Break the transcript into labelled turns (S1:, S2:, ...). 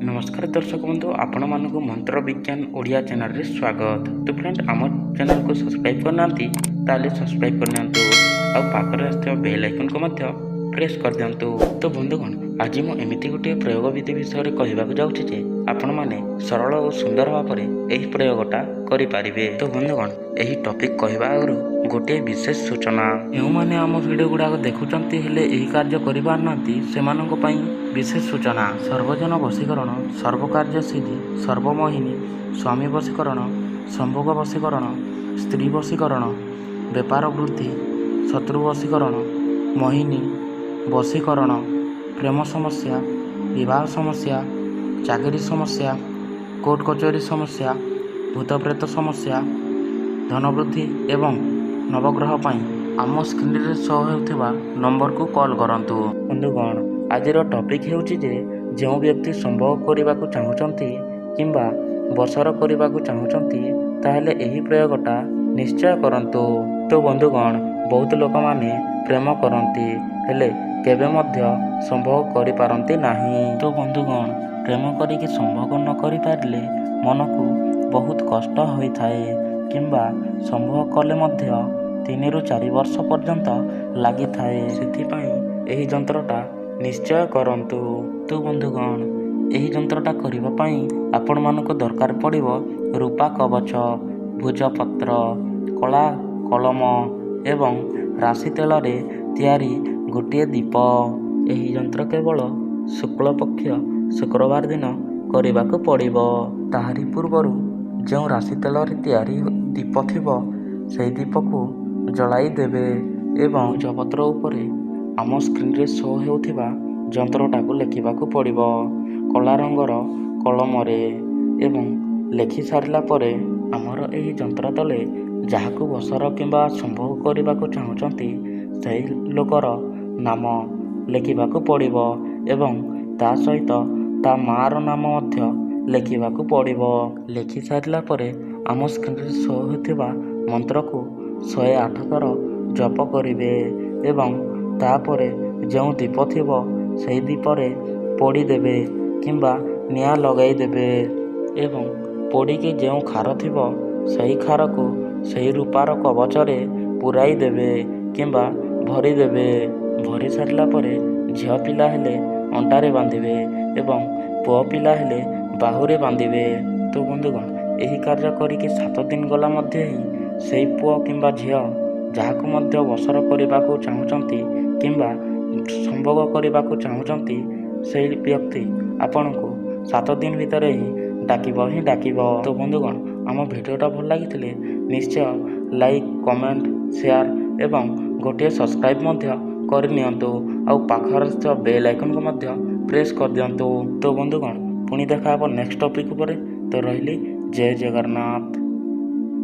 S1: नमस्कार दर्शक बंधु आपण मानक मंत्र विज्ञान ओडिया चैनल रे स्वागत। तो फ्रेंड आम चैनल को सब्सक्राइब करना ताले सब्सक्राइब करनी आ पाखरे आसଥିବା बेल आइकन को मध्य प्रेस कर दिंतु। तो बंधुगण आज मु एमिति गोटे प्रयोग विधि विषय कहवाक जाऊँगी जे आपण माने सरल और सुंदर भाव में यही प्रयोगटा करें। तो बंधुगण यही टॉपिक कहवा आगु गोटे विशेष सूचना जो मैंने आम वीडियो गुड़ाक देखुंत हेले यही कार्य करें से विशेष सूचना सर्वजन वशीकरण सर्वकार्य सिद्धि सर्वमोहिनी स्वामी वशीकरण संभोग वशीकरण स्त्री वशीकरण व्यापार वृद्धि शत्रु वशीकरण मोहिनी वशीकरण प्रेम समस्या विवाह समस्या चाकरी समस्या कोर्ट कचहरी समस्या भूत प्रेत समस्या धन वृद्धि एवं नवग्रह आम स्क्रीन रे शो होता नंबर को कॉल करंतु। बंधुगण आज टॉपिक होउछि जे जो व्यक्ति संभोग करने को चाहूँगी किंबा बसर करने को चाहूँगी ताहले यही प्रयोगटा निश्चय करंतु। तो बंधुगण बहुत लोक माने प्रेम करती हेले केबे मध्य संभोग करि पारंती नाही। तो बंधुगण प्रेम करिके संभोग न करि पारले मन को बहुत कष्ट होइथाए किंबा संभोग कले मध्य 3 ରୁ 4 वर्ष पर्यंत लगी थाए। सेथिपाई एही जंत्रटा निश्चय करंतु। तो बंधुगण यही जंत्रटा करिबा पई आपण मानको दरकार पड़िबो रूपा कवच भुजपत्र कला कलम एवं राशि तेल रे तैयारी गोटे दीप। यही जंत्र केवल शुक्ल पक्ष शुक्रवार दिन करिबाको पड़िबो। ताहारी पूर्वरु जो राशि तेल रे तैयारी दीप थिबो सेही दीप को जलाई देबे एवं भुजपत्र उपरे आम स्क्रीन रे शो होउथिबा जंत्रटा को लेखिबाकू पड़िबो कला रंगर कलम रे एवं लेखि सारिला परे आमर एही जंत्र तले जाहाकू बसर किंबा संभोग करने चाहूँगी सही लोकर नाम लेखिबाकू पड़िबो एवं ता सहित ता मार नाम मध्य लेखिबाकू पड़िबो। लेखि सारिला परे आम स्क्रीन रे शो होउथिबा मंत्र को 108 थर जप करिवे एवं तापरे जो दीप थिबो सही दीपरे पोड़ी देबे किंबा निया लगाई देबे एवं पोड़ी के जो खार थिबो सही खार को सही रूपार कवचरे पुराई देबे किंबा भरी देबे। भरी सारिला परे झियो पिला हेले अंटारे बांधिबे एवं पुओ पिला हेले बाहुरे बांधिबे। तो बंधुगण यही कार्य करिके 7 दिन गला मध्य ही सही पुओ किंबा झियो जहाकू मध्य बसर करने को चाहूँगी किंबा संभोग करने को चाहूँगी से व्यक्ति आपण को 7 दिन भितर ही डाकिब। तो बंधुगण आम भिडियोटा भल लगी निश्चय लाइक कमेंट शेयर एवं गोटे सब्सक्राइब करनियंतु आ पाखर बेल आइकन को मध्य प्रेस कर दियंतु। तो बंधुगण पुणी देखा नेक्स्ट टॉपिक पर। तो रही जय जगन्नाथ।